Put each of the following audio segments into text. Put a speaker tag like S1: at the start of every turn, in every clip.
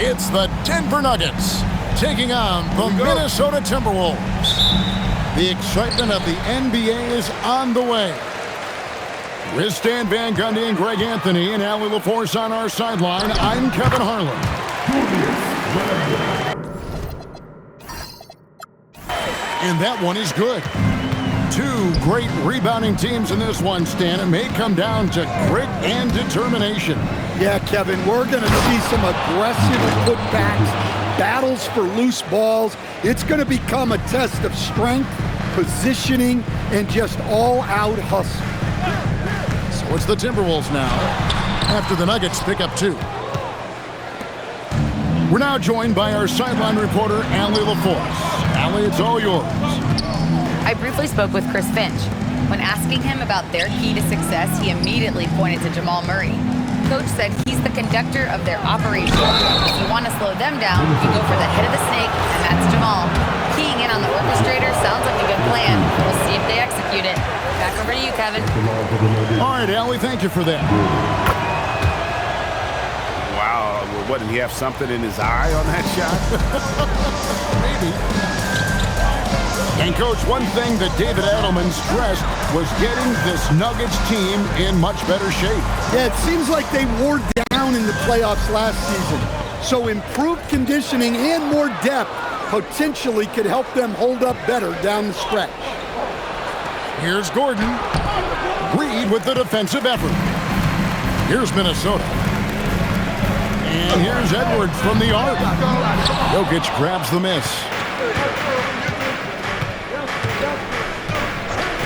S1: It's the Denver Nuggets taking on the Minnesota Timberwolves. The excitement of the NBA is on the way. With Stan Van Gundy and Greg Anthony and Allie LaForce on our sideline, I'm Kevin Harlan. And that one is good. Two great rebounding teams in this one, Stan. It may come down to grit and determination.
S2: Yeah, Kevin, we're going to see some aggressive putbacks, battles for loose balls. It's going to become a test of strength, positioning, and just all-out hustle.
S1: So it's the Timberwolves now, after the Nuggets pick up 2. We're now joined by our sideline reporter, Allie LaForce. Allie, it's all yours.
S3: I briefly spoke with Chris Finch. When asking him about their key to success, he immediately pointed to Jamal Murray. Coach said he's the conductor of their operation. If you want to slow them down, you go for the head of the snake, and that's Jamal. Keying in on the orchestrator sounds like a good plan. We'll see if they execute it. Back over to you, Kevin.
S1: All right, Allie, thank you for that.
S4: Wow, what, did he have something in his eye on that shot?
S1: Maybe. And, Coach, one thing that David Adelman stressed was getting this Nuggets team in much better shape.
S2: Yeah, it seems like they wore down in the playoffs last season. So improved conditioning and more depth potentially could help them hold up better down the stretch.
S1: Here's Gordon. Reed with the defensive effort. Here's Minnesota. And here's Edwards from the arc. Jokic grabs the miss.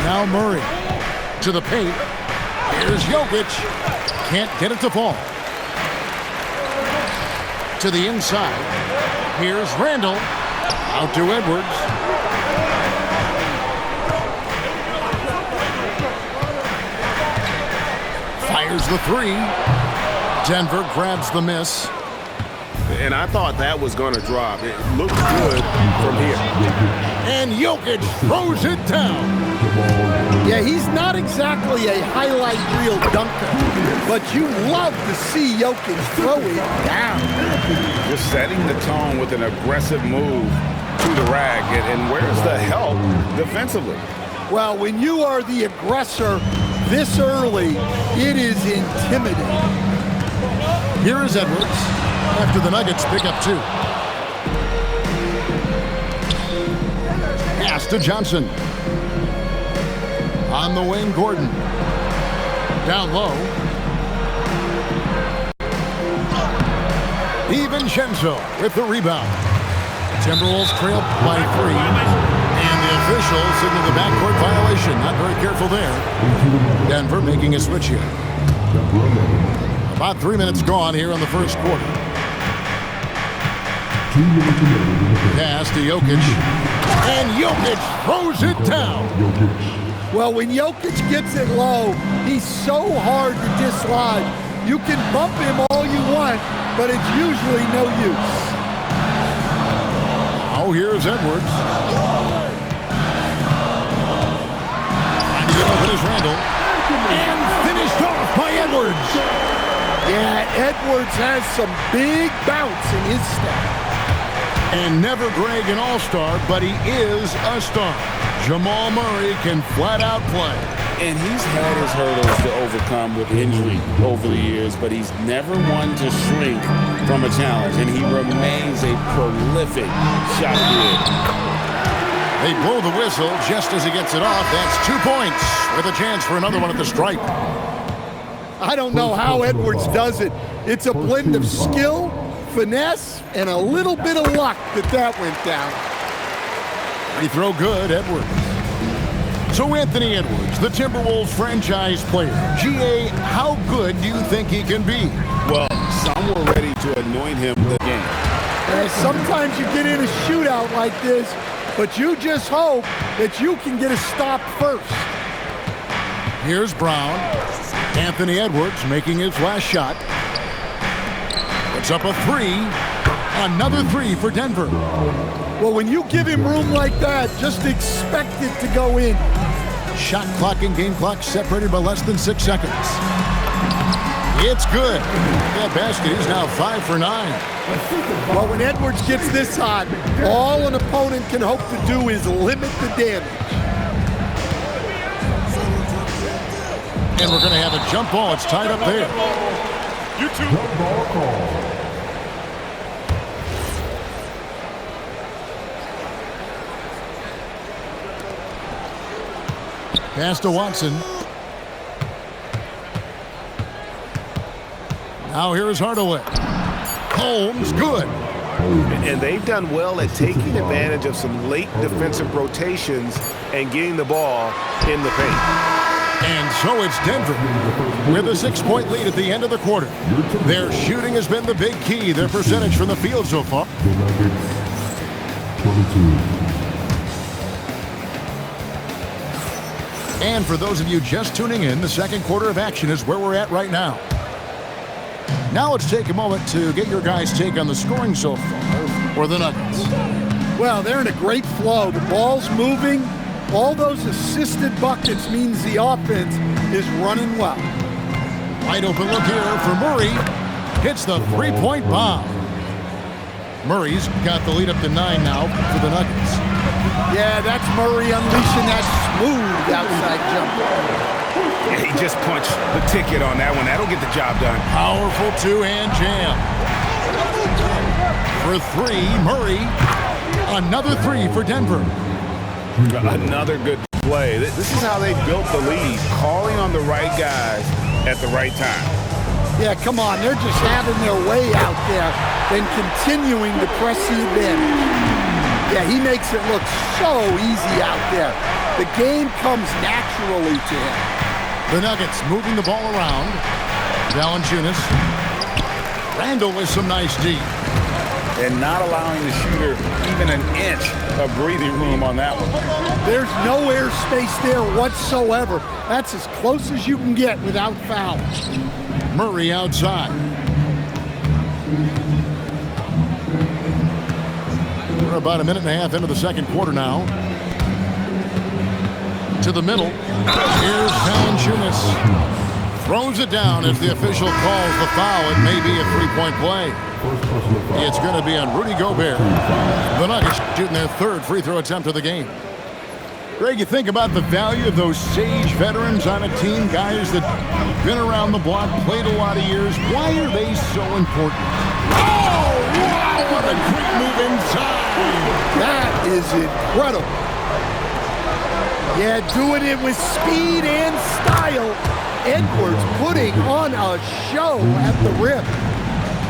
S1: Now Murray to the paint. Here's Jokic. Can't get it to fall. To the inside. Here's Randall. Out to Edwards. Fires the 3. Denver grabs the miss.
S4: And I thought that was going to drop. It looked good from here.
S1: And Jokic throws it down.
S2: Yeah, he's not exactly a highlight reel dunker, but you love to see Jokic throw it down.
S4: Just setting the tone with an aggressive move to the rack. And where's the help defensively?
S2: Well, when you are the aggressor this early, it is intimidating.
S1: Here is Edwards after the Nuggets pick up 2. Pass to Johnson. On the wing, Gordon. Down low. DiVincenzo with the rebound. Timberwolves trail by 3. And the official signaled the backcourt violation. Not very careful there. Denver making a switch here. About 3 minutes gone here in the first quarter. Pass to Jokic. And Jokic throws it down.
S2: Well, when Jokic gets it low, he's so hard to dislodge. You can bump him all you want, but it's usually no use.
S1: Oh, here's Edwards. Trying to get open is Randall. And finished off by Edwards.
S2: Yeah, Edwards has some big bounce in his step.
S1: And never Greg an all-star, but he is a star. Jamal Murray can flat out play.
S4: And he's had his hurdles to overcome with injury over the years, but he's never one to shrink from a challenge, and he remains a prolific shot creator.
S1: They blow the whistle just as he gets it off. That's 2 points with a chance for another one at the stripe.
S2: I don't know how Edwards does it. It's a blend of skill, finesse, and a little bit of luck that went down.
S1: Free throw good, Edwards. So Anthony Edwards, the Timberwolves franchise player. GA, how good do you think he can be?
S4: Well, some were ready to anoint him the game.
S2: Sometimes you get in a shootout like this, but you just hope that you can get a stop first.
S1: Here's Brown. Anthony Edwards making his last shot. It's up a three. Another three for Denver.
S2: Well, when you give him room like that, just expect it to go in.
S1: Shot clock and game clock separated by less than 6 seconds. It's good. That basket is now 5 for 9.
S2: Well, when Edwards gets this hot, all an opponent can hope to do is limit the damage.
S1: And we're going to have a jump ball. It's tied up there.
S5: You two.
S1: Pass to Watson. Now here is Hardaway. Holmes, good.
S5: And they've done well at taking advantage of some late defensive rotations and getting the ball in the paint.
S1: And so it's Denver with a 6-point lead at the end of the quarter. Their shooting has been the big key. Their percentage from the field so far.
S6: 22.
S1: And for those of you just tuning in, the second quarter of action is where we're at right now. Now let's take a moment to get your guys' take on the scoring so far for the Nuggets.
S2: Well, they're in a great flow. The ball's moving. All those assisted buckets means the offense is running well.
S1: Wide open look here for Murray. Hits the three-point bomb. Murray's got the lead up to 9 now for the Nuggets.
S2: Yeah, that's Murray unleashing that smooth outside jumper.
S5: Yeah, he just punched the ticket on that one. That'll get the job done.
S1: Powerful two-hand jam. For 3, Murray. Another 3 for Denver.
S5: Another good play. This is how they built the lead, calling on the right guys at the right time.
S2: Yeah, come on. They're just having their way out there and continuing to press the advantage. Yeah, he makes it look so easy out there. The game comes naturally to him.
S1: The Nuggets moving the ball around. Valanciunas. Randall with some nice D.
S4: And not allowing the shooter even an inch of breathing room on that one.
S2: There's no air space there whatsoever. That's as close as you can get without fouls.
S1: Murray outside. We're about a minute and a half into the second quarter now. To the middle. Here's Valanciunas. Throws it down as the official calls the foul. It may be a three-point play. It's going to be on Rudy Gobert. The Nuggets shooting their third free throw attempt of the game. Greg, you think about the value of those sage veterans on a team, guys that have been around the block, played a lot of years. Why are they so important? Oh, wow, what a quick move inside.
S2: That is incredible. Yeah, doing it with speed and style. Edwards putting on a show at the rim.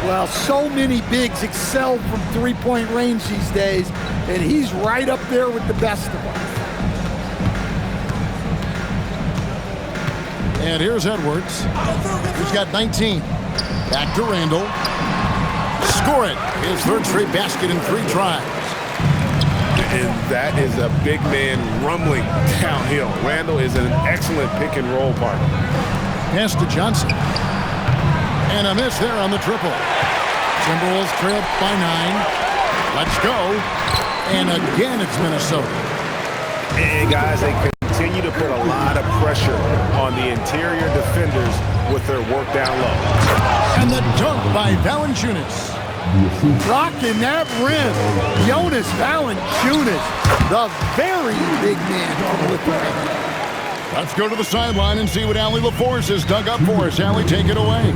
S2: Well, so many bigs excel from three-point range these days, and he's right up there with the best of them.
S1: And here's Edwards. He's got 19. Back to Randall. Score it. His third straight basket in 3 tries.
S5: And that is a big man rumbling downhill. Randall is an excellent pick-and-roll partner.
S1: Pass to Johnson. And a miss there on the triple. Timberwolves trail by 9. Let's go. And again, it's Minnesota.
S5: And guys, they continue to put a lot of pressure on the interior defenders with their work down low.
S1: And the dunk by Valanciunas.
S2: Rocking that rim. Jonas Valanciunas, the very big man from Lithuania.
S1: Let's go to the sideline and see what Allie LaForce has dug up for us. Allie, take it away.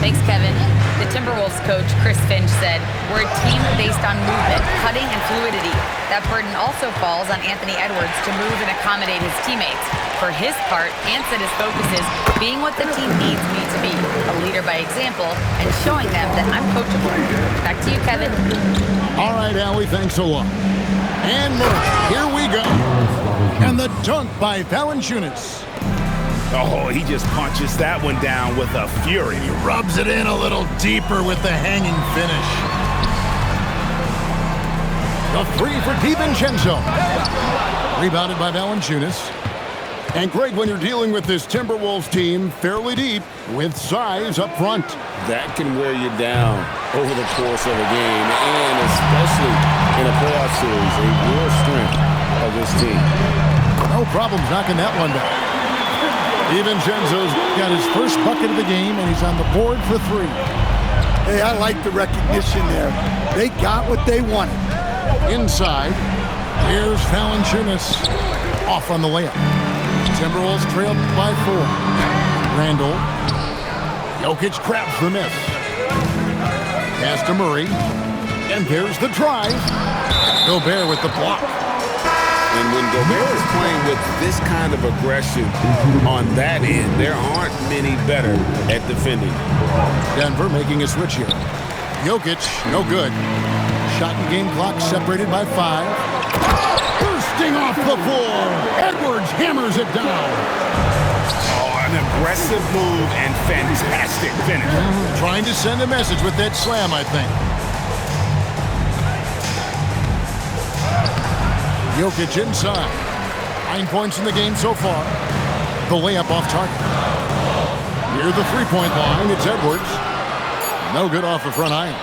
S3: Thanks, Kevin. The Timberwolves coach, Chris Finch, said, "We're a team based on movement, cutting, and fluidity. That burden also falls on Anthony Edwards to move and accommodate his teammates. For his part, Ant said his focus is being what the team needs me to be, a leader by example, and showing them that I'm coachable." Back to you, Kevin.
S1: All right, Allie, thanks a lot. And Murray, here we go. And the dunk by Valanciunas.
S5: Oh, he just punches that one down with a fury.
S1: He rubs it in a little deeper with the hanging finish. The 3 for DiVincenzo. Rebounded by Valanciunas. And great when you're dealing with this Timberwolves team fairly deep with size up front.
S4: That can wear you down over the course of a game, and especially in a playoff series, a real strength of this team.
S1: No problems knocking that one down. DiVincenzo's got his first bucket of the game, and he's on the board for 3.
S2: Hey, I like the recognition there. They got what they wanted.
S1: Inside, here's Valanciunas off on the layup. Timberwolves trailed by 4. Randall. Jokic grabs the miss. Pass to Murray. And there's the drive. Gobert with the block.
S4: And when Gobert is playing with this kind of aggression on that end, there aren't many better at defending.
S1: Denver making a switch here. Jokic, no good. Shot and game clock separated by 5. Bursting off the floor. Edwards hammers it down.
S5: Oh, an aggressive move and fantastic finish.
S1: Trying to send a message with that slam, I think. Jokic inside. 9 points in the game so far. The layup off target. Near the three-point line, it's Edwards. No good off the front iron.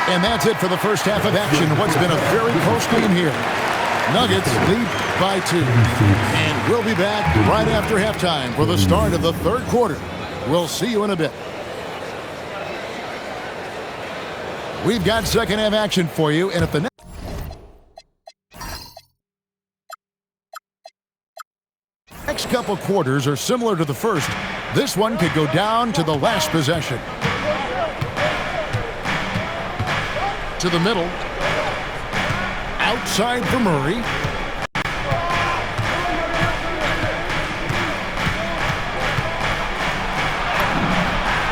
S1: And that's it for the first half of action. What's been a very close game here. Nuggets lead by 2. And we'll be back right after halftime for the start of the third quarter. We'll see you in a bit. We've got second half action for you, and if the next couple quarters are similar to the first, this one could go down to the last possession. To the middle. Outside for Murray.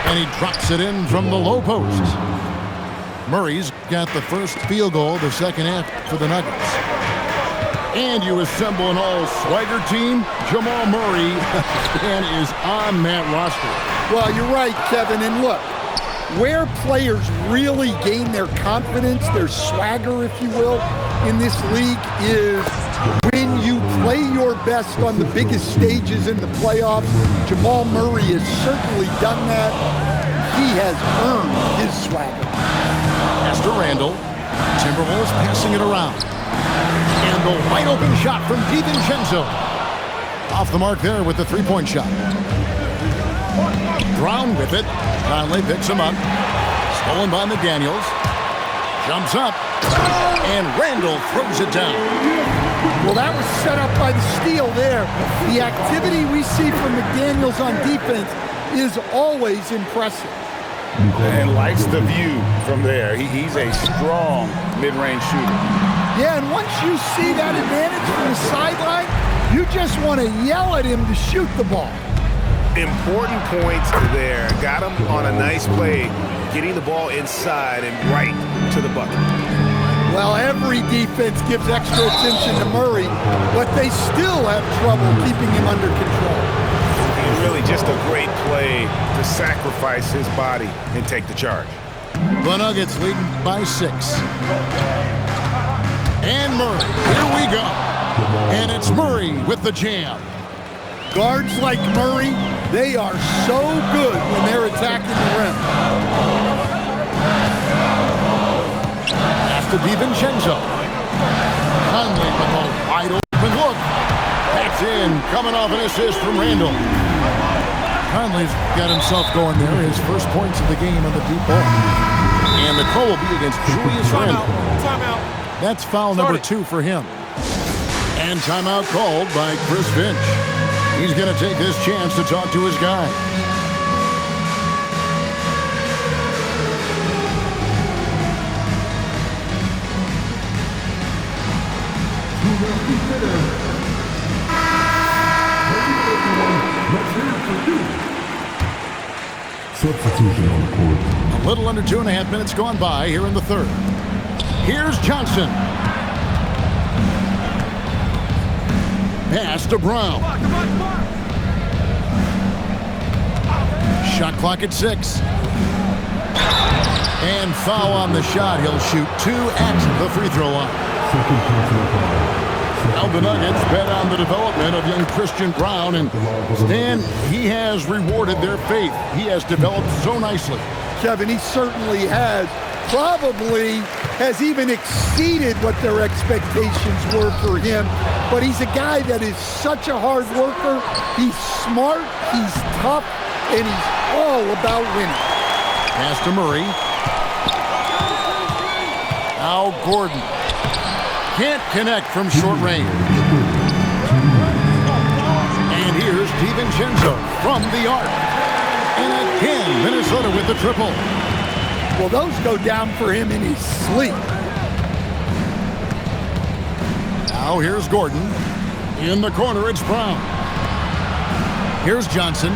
S1: And he drops it in from the low post. Murray's got the first field goal of the second half for the Nuggets. And you assemble an all-swagger team. Jamal Murray is on that roster.
S2: Well, you're right, Kevin. And look, where players really gain their confidence, their swagger, if you will, in this league is when you play your best on the biggest stages in the playoffs. Jamal Murray has certainly done that. He has earned his swagger.
S1: Pass to Randall. Timberwolves passing it around. And the wide open shot from DiVincenzo. Off the mark there with the three-point shot. Brown with it. Conley picks him up. Stolen by McDaniels. Jumps up. And Randall throws it down.
S2: Well, that was set up by the steal there. The activity we see from McDaniels on defense is always impressive.
S5: And likes the view from there. He's a strong mid-range shooter.
S2: Yeah, and once you see that advantage from the sideline, you just want to yell at him to shoot the ball.
S5: Important points there. Got him on a nice play, getting the ball inside and right to the bucket.
S2: Well, every defense gives extra attention to Murray, but they still have trouble keeping him under control.
S5: And really just a great play to sacrifice his body and take the charge.
S1: The Nuggets leading by 6. And Murray, here we go. And it's Murray with the jam.
S2: Guards like Murray, they are so good when they're attacking the rim.
S1: Pass to DiVincenzo. Conley with a wide open look. That's in, coming off an assist from Randall. Conley's got himself going there. His first points of the game on the deep ball. And the call will be against Julius Randall.
S5: Timeout.
S1: That's foul number 2 for him. And timeout called by Chris Finch. He's going to take this chance to talk to his guy.
S6: Substitution on the court.
S1: A little under 2.5 minutes gone by here in the third. Here's Johnson. Pass to Brown. Shot clock at 6. And foul on the shot. He'll shoot 2 at the free throw line.
S6: Second personal foul.
S1: Now the Nuggets bet on the development of young Christian Brown, and Stan, he has rewarded their faith. He has developed so nicely.
S2: Kevin, he certainly has. Probably has even exceeded what their expectations were for him. But he's a guy that is such a hard worker. He's smart, he's tough, and he's all about winning.
S1: Pass to Murray. Now Gordon. Can't connect from short range. And here's DiVincenzo from the arc. And again, Minnesota with the triple.
S2: Well, those go down for him in his sleep.
S1: Now here's Gordon. In the corner, it's Brown. Here's Johnson.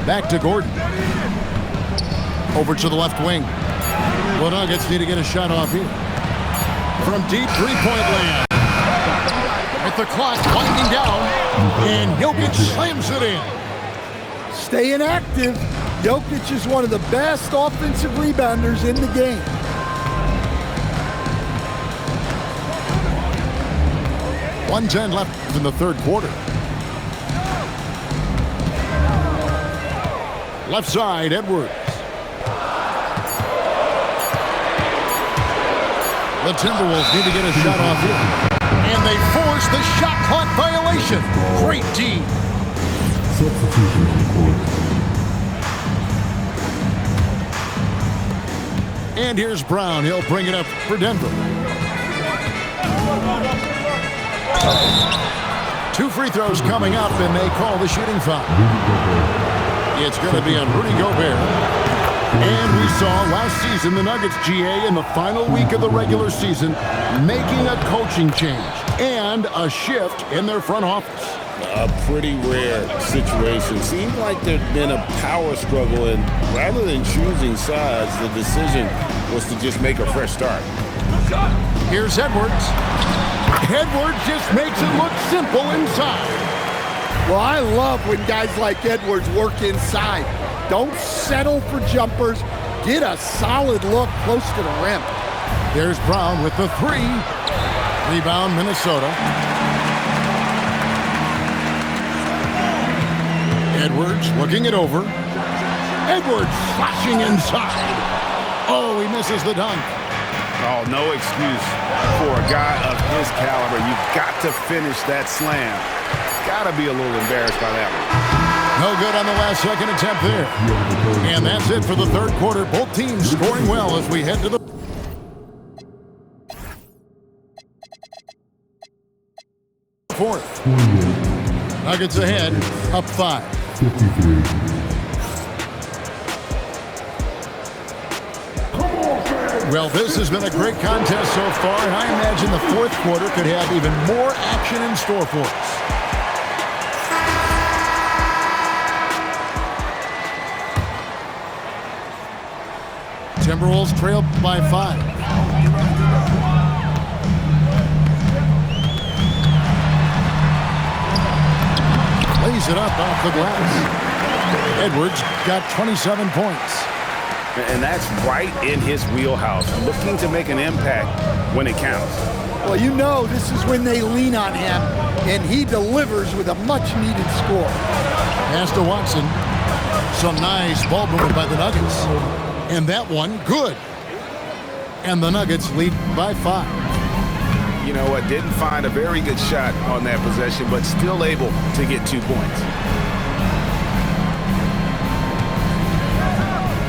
S1: Back to Gordon. Over to the left wing. The Nuggets need to get a shot off here. From deep three-point land. With the clock winding down. And Jokic slams it in.
S2: Staying active. Jokic is one of the best offensive rebounders in the game.
S1: .110 left in the third quarter. Left side, Edwards. The Timberwolves need to get a shot off here. And they force the shot clock violation. Great D.
S6: Substitution on the court.
S1: And here's Brown. He'll bring it up for Denver. 2 free throws coming up, and they call the shooting foul. It's going to be on Rudy Gobert. And we saw last season the Nuggets, GA, in the final week of the regular season, making a coaching change and a shift in their front office.
S4: A pretty rare situation. Seemed like there'd been a power struggle, and rather than choosing sides, the decision was to just make a fresh start.
S1: Here's Edwards. Edwards just makes it look simple inside.
S2: Well, I love when guys like Edwards work inside. Don't settle for jumpers. Get a solid look close to the rim.
S1: There's Brown with the 3. Rebound, Minnesota. Edwards looking it over. Edwards flashing inside. Oh, he misses the dunk.
S5: Oh, no excuse for a guy of his caliber. You've got to finish that slam. Got to be a little embarrassed by that one.
S1: No good on the last second attempt there. And that's it for the third quarter. Both teams scoring well as we head to the fourth. Nuggets ahead, up 5.
S6: 53.
S1: Well, this has been a great contest so far, and I imagine the fourth quarter could have even more action in store for us. Timberwolves trail by 5. Lays it up off the glass. Edwards got 27 points.
S5: And that's right in his wheelhouse, looking to make an impact when it counts.
S2: Well, you know this is when they lean on him, and he delivers with a much-needed score.
S1: Pass to Watson. Some nice ball movement by the Nuggets. And that one, good. And the Nuggets lead by 5.
S5: You know what, didn't find a very good shot on that possession, but still able to get 2 points.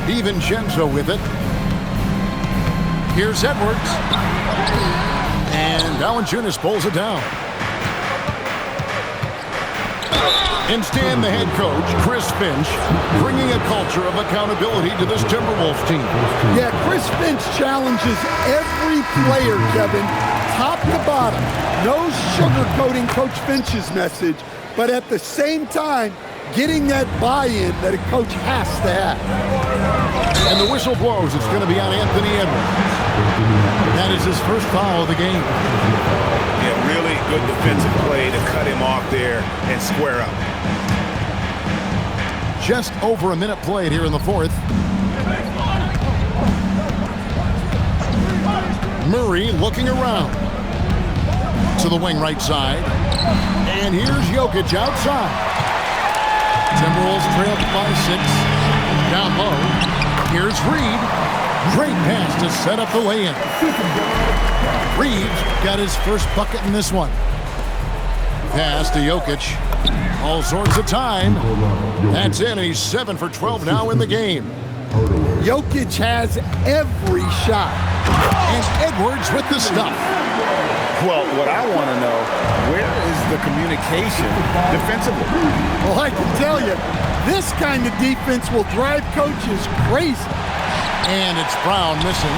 S1: DiVincenzo with it. Here's Edwards. And Valanciunas pulls it down. Instead, the head coach, Chris Finch, bringing a culture of accountability to this Timberwolves team.
S2: Yeah, Chris Finch challenges every player, Kevin, top to bottom. No sugarcoating Coach Finch's message, but at the same time, getting that buy-in that a coach has to have.
S1: And the whistle blows. It's going to be on Anthony Edwards. That is his first foul of the game.
S5: Yeah, really good defensive play to cut him off there and square up.
S1: Just over a minute played here in the fourth. Murray looking around. To the wing right side. And here's Jokic outside. Timberwolves trail by 6. Down low. Here's Reed. Great pass to set up the lay-in. Reed got his first bucket in this one. Pass to Jokic. All sorts of time. That's in, and he's 7 for 12 now in the game.
S2: Jokic has every shot.
S1: And Edwards with the stuff.
S5: Well, what I want to know, where is the communication defensively?
S2: Well, I can tell you, this kind of defense will drive coaches crazy.
S1: And it's Brown missing.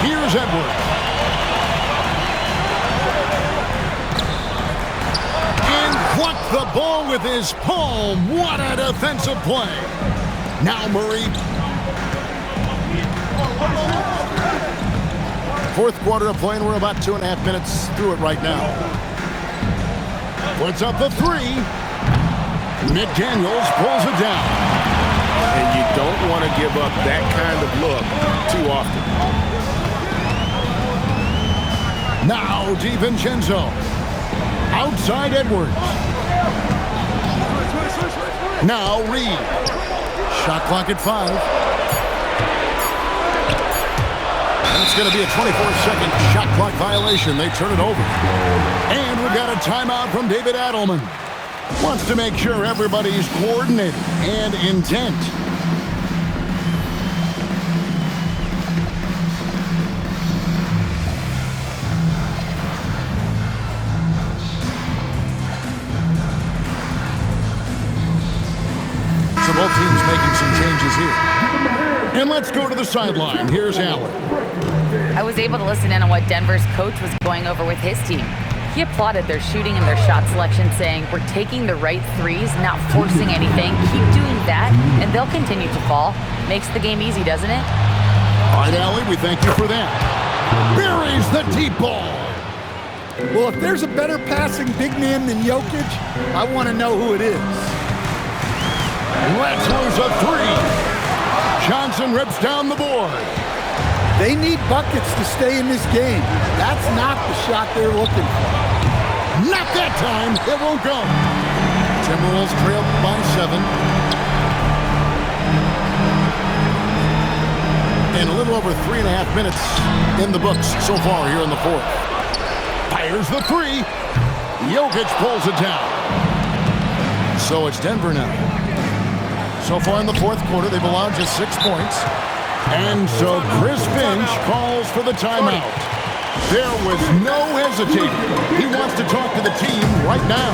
S1: Here's Edwards. And plucked the ball with his palm. What a defensive play. Now Murray. Fourth quarter of play, and we're about 2.5 minutes through it right now. Puts up the 3. McDaniels pulls it down.
S5: And you don't want to give up that kind of look too often.
S1: Now DiVincenzo. Outside Edwards. Now Reed. Shot clock at 5. And it's going to be a 24-second shot clock violation. They turn it over. And we've got a timeout from David Adelman. Wants to make sure everybody's coordinated and intent. So both teams making some changes here. And let's go to the sideline. Here's Allen.
S3: I was able to listen in on what Denver's coach was going over with his team. He applauded their shooting and their shot selection, saying, "We're taking the right threes, not forcing anything. Keep doing that, and they'll continue to fall." Makes the game easy, doesn't it?
S1: All right, Allie, we thank you for that. Buries the deep ball.
S2: Well, if there's a better passing big man than Jokic, I want to know who it is.
S1: Let's lose a 3. Johnson rips down the board.
S2: They need buckets to stay in this game. That's not the shot they're looking for.
S1: Not that time. It won't go. Timberwolves trail by 7. And a little over 3.5 minutes in the books so far here in the fourth. Fires the 3. Jokic pulls it down. So it's Denver now. So far in the fourth quarter, they've allowed just 6 points. And so Chris Finch calls for the timeout. There was no hesitating. He wants to talk to the team right now.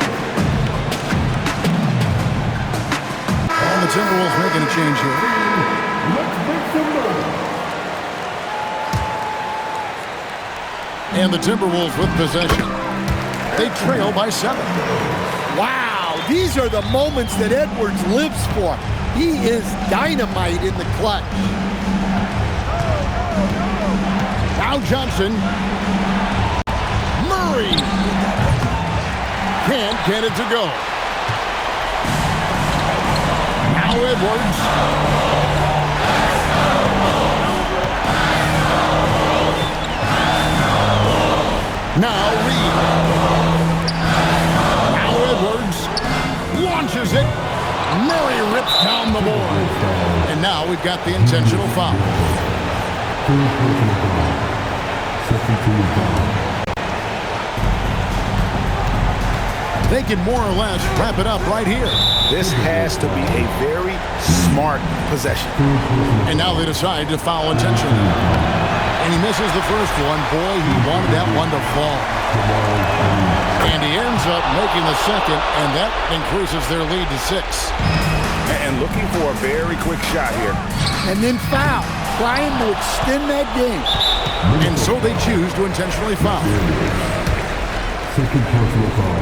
S1: And the Timberwolves making a change here. And the Timberwolves with possession. They trail by 7.
S2: Wow, these are the moments that Edwards lives for. He is dynamite in the clutch.
S1: Now Johnson. Murray. Can't get it to go. Now Edwards. Now Reed. Now Edwards. Launches it. Murray rips down the board. And now we've got the intentional foul. They can more or less wrap it up right here.
S5: This has to be a very smart possession.
S1: And now they decide to foul intentionally. And he misses the first one. Boy, he wanted that one to fall. And he ends up making the second, and that increases their lead to 6.
S5: And looking for a very quick shot here.
S2: And then foul, trying to extend that game.
S1: And so they choose to intentionally foul.
S6: Second personal foul.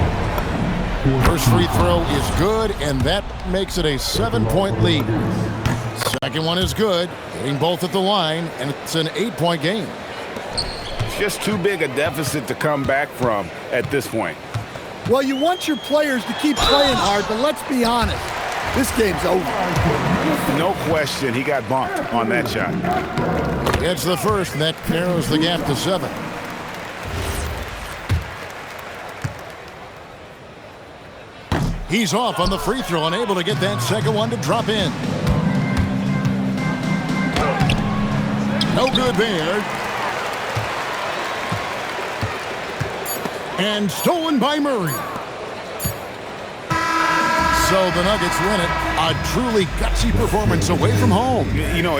S1: First free throw is good, and that makes it a 7-point lead. Second one is good, hitting both at the line, and it's an 8-point game.
S5: It's just too big a deficit to come back from at this point.
S2: Well, you want your players to keep playing hard, but let's be honest. This game's over.
S5: No question, he got bumped on that shot.
S1: Gets the first, and that narrows the gap to 7. He's off on the free throw and able to get that second one to drop in. No good there. And stolen by Murray. So the Nuggets win it. A truly gutsy performance away from home.
S5: You know,